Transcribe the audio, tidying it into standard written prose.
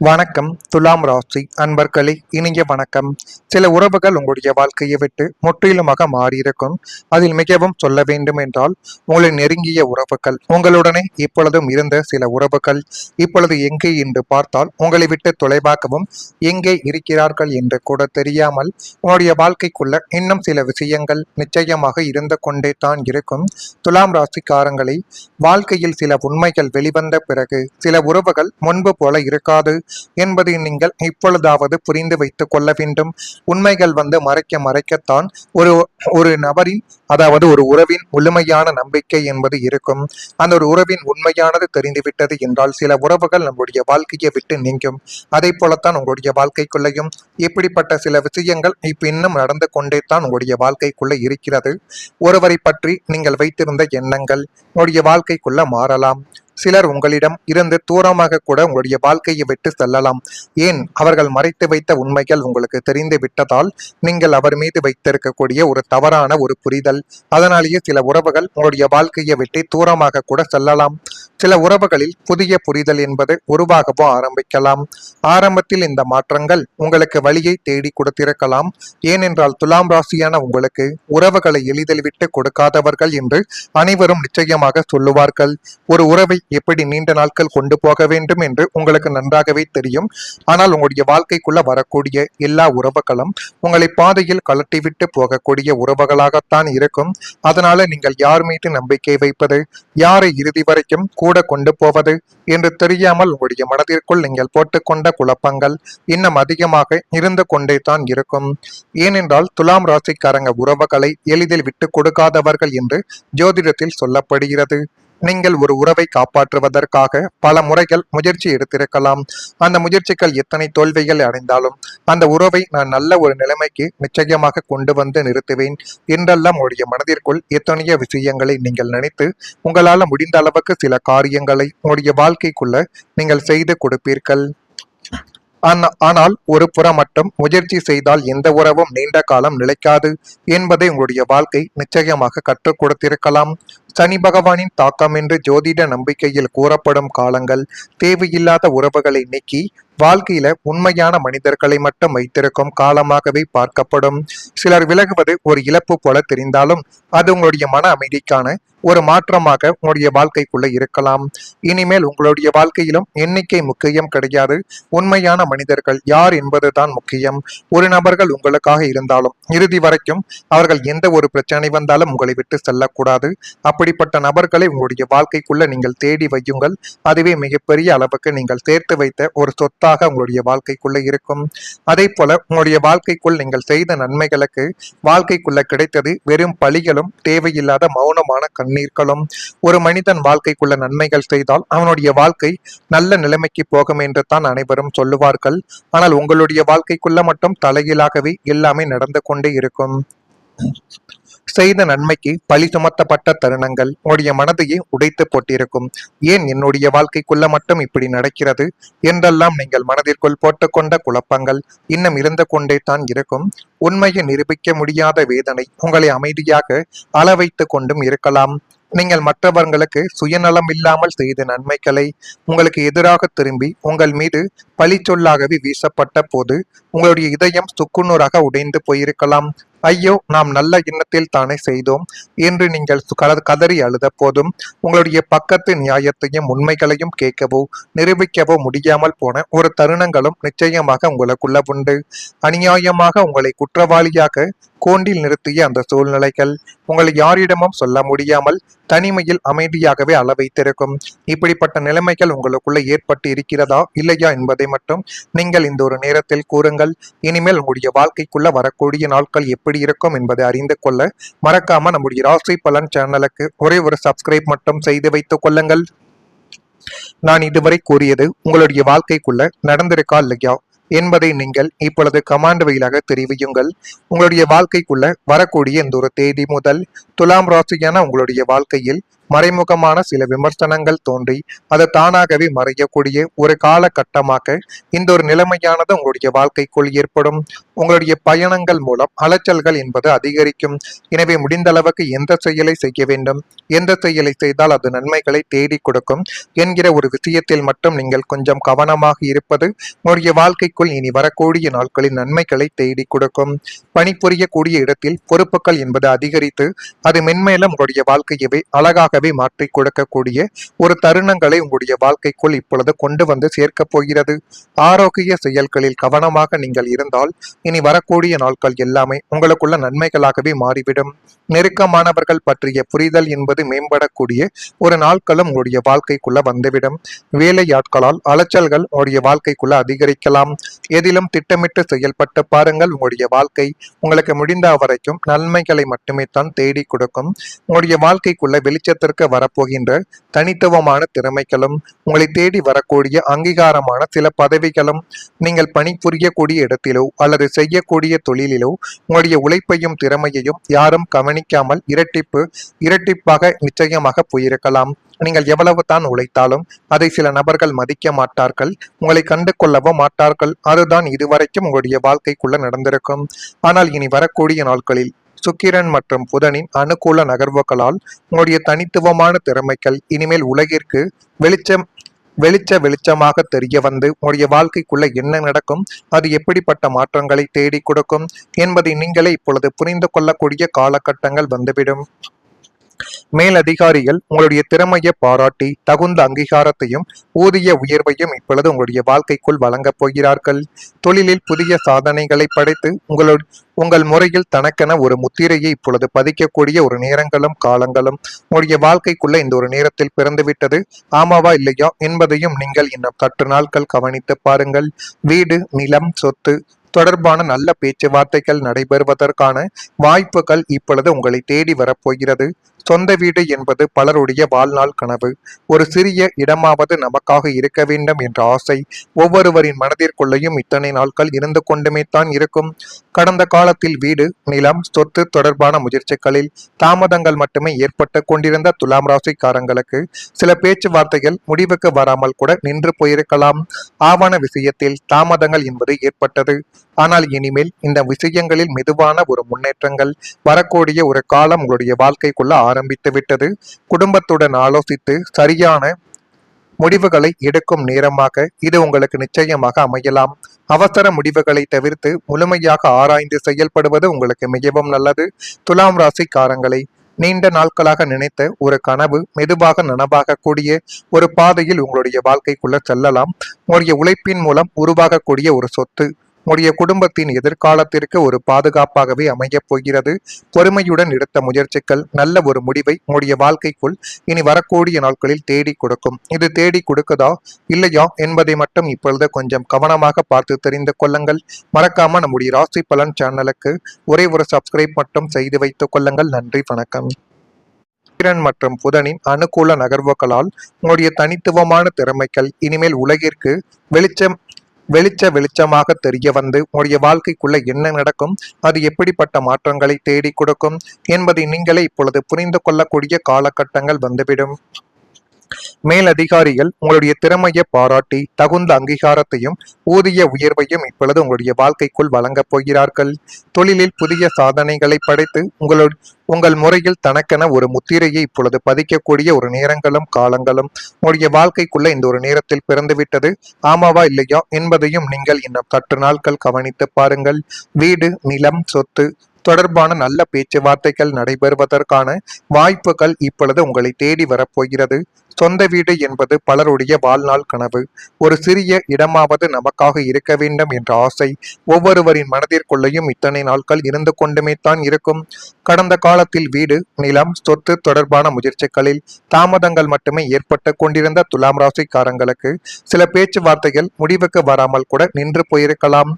வணக்கம். துலாம் ராசி அன்பர்களே, இனிய வணக்கம். சில உறவுகள் உங்களுடைய வாழ்க்கையை விட்டு முற்றிலுமாக மாறியிருக்கும். அதில் மிகவும் சொல்ல வேண்டும் என்றால் உங்களின் நெருங்கிய உறவுகள், உங்களுடனே இப்பொழுதும் இருந்த சில உறவுகள் இப்பொழுது எங்கே என்று பார்த்தால் உங்களை விட்டு தொலைவாகவும் எங்கே இருக்கிறார்கள் என்று கூட தெரியாமல் உங்களுடைய வாழ்க்கைக்குள்ள இன்னும் சில விஷயங்கள் நிச்சயமாக இருந்து கொண்டே தான் இருக்கும். துலாம் ராசிக்காரங்களை, வாழ்க்கையில் சில உண்மைகள் வெளிவந்த பிறகு சில உறவுகள் முன்பு போல இருக்காது என்பதை நீங்கள் இப்பொழுதாவது புரிந்து வைத்துக் கொள்ள வேண்டும். உண்மைகள் மறைக்க மறைக்கத்தான் ஒரு ஒரு நபரின், அதாவது ஒரு உறவின் முழுமையான நம்பிக்கை என்பது இருக்கும். அந்த ஒரு உறவின் உண்மையானது தெரிந்துவிட்டது என்றால் சில உறவுகள் நம்முடைய வாழ்க்கையை விட்டு நீங்கும். அதை போலத்தான் உங்களுடைய வாழ்க்கைக்குள்ளையும் இப்படிப்பட்ட சில விஷயங்கள் இப்ப இன்னும் நடந்து கொண்டே தான் உங்களுடைய வாழ்க்கைக்குள்ள இருக்கிறது. ஒருவரை பற்றி நீங்கள் வைத்திருந்த எண்ணங்கள் உங்களுடைய வாழ்க்கைக்குள்ள மாறலாம். சிலர் உங்களிடம் இருந்து தூரமாக கூட உங்களுடைய வாழ்க்கையை விட்டு செல்லலாம். ஏன், அவர்கள் மறைத்து வைத்த உண்மைகள் உங்களுக்கு தெரிந்து விட்டதால் நீங்கள் அவர் மீது வைத்திருக்கக்கூடிய ஒரு தவறான ஒரு புரிதல், அதனாலேயே சில உறவுகள் உங்களுடைய வாழ்க்கையை விட்டு தூரமாக கூட செல்லலாம். சில உறவுகளில் புதிய புரிதல் என்பது உருவாகவோ ஆரம்பிக்கலாம். ஆரம்பத்தில் இந்த மாற்றங்கள் உங்களுக்கு வழியை தேடி கொடுத்திருக்கலாம். ஏனென்றால் துலாம் ராசியான உங்களுக்கு உறவுகளை எளிதில் விட்டு கொடுக்காதவர்கள் என்று அனைவரும் நிச்சயமாக சொல்லுவார்கள். ஒரு உறவை எப்படி நீண்ட நாட்கள் கொண்டு போக வேண்டும் என்று உங்களுக்கு நன்றாகவே தெரியும். ஆனால் உங்களுடைய வாழ்க்கைக்குள்ள வரக்கூடிய எல்லா உறவுகளும் உங்களை பாதையில் கலட்டிவிட்டு போகக்கூடிய உறவுகளாகத்தான் இருக்கும். அதனால நீங்கள் யார் மீது நம்பிக்கை வைப்பது, யாரை இறுதி வரைக்கும் கூட கொண்டு போவது என்று தெரியாமல் உங்களுடைய மனதிற்குள் நீங்கள் போட்டுக்கொண்ட குழப்பங்கள் இன்னும் அதிகமாக இருந்து கொண்டே தான் இருக்கும். ஏனென்றால் துலாம் ராசிக்காரங்க உறவுகளை எளிதில் விட்டு கொடுக்காதவர்கள் என்று ஜோதிடத்தில் சொல்லப்படுகிறது. நீங்கள் ஒரு உறவை காப்பாற்றுவதற்காக பல முறைகள் முயற்சி எடுத்திருக்கலாம். அந்த முயற்சிகள் எத்தனை தோல்விகள் அடைந்தாலும் அந்த உறவை நான் நல்ல ஒரு நிலைமைக்கு நிச்சயமாக கொண்டு வந்து நிறுத்துவேன் என்றெல்லாம் உங்களுடைய மனதிற்குள் எத்தனையோ விஷயங்களை நீங்கள் நினைத்து உங்களால் முடிந்த அளவுக்கு சில காரியங்களை உங்களுடைய வாழ்க்கைக்குள்ள நீங்கள் செய்து கொடுப்பீர்கள். ஆனால் ஒரு புறம் மட்டும் முயற்சி செய்தால் எந்த உறவும் நீண்ட காலம் நிலைக்காது என்பதை உங்களுடைய வாழ்க்கை நிச்சயமாக கற்றுக் கொடுத்திருக்கலாம். சனி பகவானின் தாக்கம் என்று ஜோதிட நம்பிக்கையில் கூறப்படும் காலங்கள் தேவையில்லாத உறவுகளை நீக்கி வாழ்க்கையில உண்மையான மனிதர்களை மட்டும் வைத்திருக்கும் காலமாகவே பார்க்கப்படும். சிலர் விலகுவது ஒரு இழப்பு போல தெரிந்தாலும் அது உங்களுடைய மன அமைதிக்கான ஒரு மாற்றமாக உங்களுடைய வாழ்க்கைக்குள்ள இருக்கலாம். இனிமேல் உங்களுடைய வாழ்க்கையிலும் எண்ணிக்கை முக்கியம் கிடையாது, உண்மையான மனிதர்கள் யார் என்பதுதான் முக்கியம். ஒரு நபர்கள் உங்களுக்காக இருந்தாலும் இறுதி வரைக்கும் அவர்கள் எந்த ஒரு பிரச்சனை வந்தாலும் உங்களை விட்டு செல்லக்கூடாது. அப்படிப்பட்ட நபர்களை உங்களுடைய வாழ்க்கைக்குள்ள நீங்கள் தேடி வையுங்கள். அதுவே மிகப்பெரிய அளவுக்கு நீங்கள் சேர்த்து வைத்த ஒரு சொத்தாக உங்களுடைய வாழ்க்கைக்குள்ள இருக்கும். அதே போல உங்களுடைய வாழ்க்கைக்குள் நீங்கள் செய்த நன்மைகளுக்கு வாழ்க்கைக்குள்ள கிடைத்தது வெறும் பழிகளும் தேவையில்லாத மௌனமான கண்ணீர்களும். ஒரு மனிதன் வாழ்க்கைக்குள்ள நன்மைகள் செய்தால் அவனுடைய வாழ்க்கை நல்ல நிலைமைக்கு போகும் என்று தான் அனைவரும் சொல்லுவார்கள். ஆனால் உங்களுடைய வாழ்க்கைக்குள்ள மட்டும் தலைகீழாகவே எல்லாமே நடந்து கொண்டே இருக்கும். செய்த நன்மைக்கு பழி சுமத்தப்பட்ட தருணங்கள் உங்களுடைய மனதையே உடைத்து போட்டிருக்கும். ஏன் என்னுடைய வாழ்க்கைக்குள்ள மட்டும் இப்படி நடக்கிறது என்றெல்லாம் நீங்கள் மனதிற்குள் போட்டுக்கொண்ட குழப்பங்கள் இன்னும் இருந்து கொண்டே தான் இருக்கும். உண்மையை நிரூபிக்க முடியாத வேதனை உங்களை அமைதியாக அள வைத்து கொண்டும் இருக்கலாம். நீங்கள் மற்றவர்களுக்கு சுயநலம் இல்லாமல் செய்த நன்மைகளை உங்களுக்கு எதிராக திரும்பி உங்கள் மீது பழி சொல்லாகவே வீசப்பட்ட போது உங்களுடைய இதயம் சுக்குநூறாக உடைந்து போயிருக்கலாம். ஐயோ, நாம் நல்ல எண்ணத்தில் தானே செய்தோம் என்று நீங்கள் கதறி அழுத போதும் உங்களுடைய பக்கத்து நியாயத்தையும் உண்மைகளையும் கேட்கவோ நிரூபிக்கவோ முடியாமல் போன ஒரு தருணங்களும் நிச்சயமாக உங்களுக்குள்ள உண்டு. அநியாயமாக உங்களை குற்றவாளியாக கோண்டில் நிறுத்திய அந்த சூழ்நிலைகள் உங்களை யாரிடமும் சொல்ல முடியாமல் தனிமையில் அமைதியாகவே அள வைத்திருக்கும். இப்படிப்பட்ட நிலைமைகள் உங்களுக்குள்ள ஏற்பட்டு இருக்கிறதா இல்லையா என்பதை மட்டும் நீங்கள் இந்த ஒரு நேரத்தில் கூறுங்கள். இனிமேல் உங்களுடைய வாழ்க்கைக்குள்ள வரக்கூடிய நாட்கள் எப்படி இருக்கும் என்பதை அறிந்து கொள்ள மறக்காம நம்முடைய ராசி பலன் சேனலுக்கு ஒரே ஒரு சப்ஸ்கிரைப் மட்டும் செய்து வைத்துக் கொள்ளுங்கள். நான் இதுவரை கூறியது உங்களுடைய வாழ்க்கைக்குள்ள நடந்திருக்கா இல்லையா என்பதை நீங்கள் இப்பொழுது கமாண்ட் வழியாக தெரிவியுங்கள். உங்களுடைய வாழ்க்கைக்குள்ள வரக்கூடிய இந்த ஒரு தேதி முதல் துலாம் ராசியான உங்களுடைய வாழ்க்கையில் மறைமுகமான சில விமர்சனங்கள் தோன்றி அது தானாகவே மறையக்கூடிய ஒரு காலகட்டமாக இந்த ஒரு நிலைமையானது உங்களுடைய வாழ்க்கைக்குள் ஏற்படும். உங்களுடைய பயணங்கள் மூலம் அலைச்சல்கள் என்பது அதிகரிக்கும். எனவே முடிந்த அளவுக்கு எந்த செயலை செய்ய வேண்டும், எந்த செயலை செய்தால் அது நன்மைகளை தேடி கொடுக்கும் என்கிற ஒரு விஷயத்தில் மட்டும் நீங்கள் கொஞ்சம் கவனமாக இருப்பது உங்களுடைய வாழ்க்கைக்குள் இனி வரக்கூடிய நாட்களில் நன்மைகளை தேடி கொடுக்கும். பணிபுரியக்கூடிய இடத்தில் பொறுப்புகள் என்பது அதிகரித்து அது மென்மேலும் உங்களுடைய வாழ்க்கையவே அழகாகவே மாற்றி கொடுக்கக்கூடிய ஒரு தருணங்களை உங்களுடைய வாழ்க்கைக்குள் இப்பொழுது கொண்டு வந்து சேர்க்கப் போகிறது. ஆரோக்கிய செயல்களில் கவனமாக நீங்கள் இருந்தால் இனி வரக்கூடிய நாட்கள் எல்லாமே உங்களுக்குள்ள நன்மைகளாகவே மாறிவிடும். நெருக்கமானவர்கள் பற்றிய புரிதல் என்பது மேம்படக்கூடிய ஒரு நாட்களும் உங்களுடைய வாழ்க்கைக்குள்ள வந்துவிடும். வேலையாட்களால் அலைச்சல்கள் உங்களுடைய வாழ்க்கைக்குள்ள அதிகரிக்கலாம். எதிலும் திட்டமிட்டு செயல்பட்டு பாருங்கள். உங்களுடைய வாழ்க்கை உங்களுக்கு முடிந்த வரைக்கும் நன்மைகளை மட்டுமே தான் தேடி கொடுக்கும். உங்களுடைய வாழ்க்கைக்குள்ள வெளிச்சத்திற்கு வரப்போகின்ற தனித்துவமான திறமைகளும் உங்களை தேடி வரக்கூடிய அங்கீகாரமான சில பதவிகளும் நீங்கள் பணிபுரியக்கூடிய இடத்திலோ அல்லது செய்யக்கூடிய தொழிலிலோ உங்களுடைய உழைப்பையும் திறமையையும் யாரும் கவனிக்காமல் இரட்டிப்பாக நிச்சயமாக போயிருக்கலாம். நீங்கள் எவ்வளவு தான் உழைத்தாலும் அதை சில நபர்கள் மதிக்க மாட்டார்கள், உங்களை கண்டு கொள்ளவும் மாட்டார்கள். அதுதான் இதுவரைக்கும் உங்களுடைய வாழ்க்கைக்குள்ள நடந்திருக்கும். ஆனால் இனி வரக்கூடிய நாட்களில் சுக்கிரன் மற்றும் புதனின் அனுகூல நகர்வுகளால் உங்களுடைய தனித்துவமான திறமைகள் இனிமேல் உலகிற்கு வெளிச்சமாக தெரிய வந்து உங்களுடைய வாழ்க்கைக்குள்ள என்ன நடக்கும், அது எப்படிப்பட்ட மாற்றங்களை தேடி கொடுக்கும் என்பதை நீங்களே இப்பொழுது புரிந்து கொள்ளக்கூடிய காலகட்டங்கள் வந்துவிடும். மேலதிகாரிகள் உங்களுடைய திறமையை பாராட்டி தகுந்த அங்கீகாரத்தையும் ஊதிய உயர்வையும் இப்பொழுது உங்களுடைய வாழ்க்கைக்குள் வழங்கப் போகிறார்கள். தொழிலில் புதிய சாதனைகளை படைத்து உங்கள் முறையில் தனக்கென ஒரு முத்திரையை இப்பொழுது பதிக்கக்கூடிய ஒரு நேரங்களும் காலங்களும் உங்களுடைய வாழ்க்கைக்குள்ள இந்த ஒரு நேரத்தில் பிறந்துவிட்டது. ஆமாவா இல்லையா என்பதையும் நீங்கள் இன்னும் சற்று நாட்கள் கவனித்து பாருங்கள். வீடு, நிலம், சொத்து தொடர்பான நல்ல பேச்சுவார்த்தைகள் நடைபெறுவதற்கான வாய்ப்புகள் இப்பொழுது உங்களை தேடி வரப்போகிறது. சொந்த வீடு என்பது பலருடைய வாழ்நாள் கனவு. ஒரு சிறிய இடமாவது நமக்காக இருக்க வேண்டும் என்ற ஆசை ஒவ்வொருவரின் மனதிற்குள்ளேயும் இத்தனை நாட்கள் இருந்து கொண்டுமே தான் இருக்கும். கடந்த காலத்தில் வீடு, நிலம், சொத்து தொடர்பான முயற்சிகளில் தாமதங்கள் மட்டுமே ஏற்பட்டு கொண்டிருந்த துலாம் ராசிக்காரங்களுக்கு சில பேச்சுவார்த்தைகள் முடிவுக்கு வராமல் கூட நின்று போயிருக்கலாம். ஆவண விஷயத்தில் தாமதங்கள் என்பது ஏற்பட்டது. ஆனால் இனிமேல் இந்த விஷயங்களில் மெதுவான ஒரு முன்னேற்றங்கள் வரக்கூடிய ஒரு காலம் உங்களுடைய வாழ்க்கைக்குள்ள ஆரம்பித்து விட்டது. குடும்பத்துடன் ஆலோசித்து சரியான முடிவுகளை எடுக்கும் நேரமாக இது உங்களுக்கு நிச்சயமாக அமையலாம். அவசர முடிவுகளை தவிர்த்து முழுமையாக ஆராய்ந்து செயல்படுவது உங்களுக்கு மிகவும் நல்லது. துலாம் ராசிக்காரங்களை நீண்ட நாட்களாக நினைத்த ஒரு கனவு மெதுவாக நனவாகக்கூடிய ஒரு பாதையில் உங்களுடைய வாழ்க்கைக்குள்ள செல்லலாம். உங்களுடைய உழைப்பின் மூலம் உருவாகக்கூடிய ஒரு சொத்து உங்களுடைய குடும்பத்தின் எதிர்காலத்திற்கு ஒரு பாதுகாப்பாகவே அமையப் போகிறது. பொறுமையுடன் எடுத்த முயற்சிகள் நல்ல ஒரு முடிவை உங்களுடைய வாழ்க்கைக்குள் இனி வரக்கூடிய நாட்களில் தேடி கொடுக்கும். இது தேடி கொடுக்குதா இல்லையா என்பதை மட்டும் இப்பொழுது கொஞ்சம் கவனமாக பார்த்து தெரிந்து கொள்ளுங்கள். மறக்காம நம்முடைய ராசி பலன் சேனலுக்கு ஒரே ஒரு சப்ஸ்கிரைப் மட்டும் செய்து வைத்துக் கொள்ளுங்கள். நன்றி, வணக்கம். சுக்கிரன் மற்றும் புதனின் அனுகூல நகர்வுகளால் உங்களுடைய தனித்துவமான திறமைகள் இனிமேல் உலகிற்கு வெளிச்சமாக தெரிய வந்து உங்களுடைய வாழ்க்கைக்குள்ள என்ன நடக்கும், அது எப்படிப்பட்ட மாற்றங்களை தேடி கொடுக்கும் என்பதை நீங்களே இப்பொழுது புரிந்து கொள்ளக்கூடிய காலகட்டங்கள் வந்துவிடும். மேலதிகாரிகள் உங்களுடைய திறமையை பாராட்டி தகுந்த அங்கீகாரத்தையும் ஊதிய உயர்வையும் இப்பொழுது உங்களுடைய வாழ்க்கைக்குள் வழங்கப் போகிறார்கள். தொழிலில் புதிய சாதனைகளை படைத்து உங்கள் முறையில் தனக்கென ஒரு முத்திரையை இப்பொழுது பதிக்கக்கூடிய ஒரு நேரங்களும் காலங்களும் உங்களுடைய வாழ்க்கைக்குள்ள இந்த ஒரு நேரத்தில் பிறந்துவிட்டது. ஆமாவா இல்லையா என்பதையும் நீங்கள் இன்னும் சற்று நாட்கள் கவனித்து பாருங்கள். வீடு, நிலம், சொத்து தொடர்பான நல்ல பேச்சுவார்த்தைகள் நடைபெறுவதற்கான வாய்ப்புகள் இப்பொழுது உங்களை தேடி வரப்போகிறது. சொந்த வீடு என்பது பலருடைய வாழ்நாள் கனவு. ஒரு சிறிய இடமாவது நமக்காக இருக்க வேண்டும் என்ற ஆசை ஒவ்வொருவரின் மனதிற்குள்ளேயும் இத்தனை நாட்கள் இருந்து கொண்டுமே தான் இருக்கும். கடந்த காலத்தில் வீடு, நிலம், சொத்து தொடர்பான முயற்சிகளில் தாமதங்கள் மட்டுமே ஏற்பட்டு கொண்டிருந்த துலாம் ராசிக்காரங்களுக்கு சில பேச்சுவார்த்தைகள் முடிவுக்கு வராமல் கூட நின்று போயிருக்கலாம்.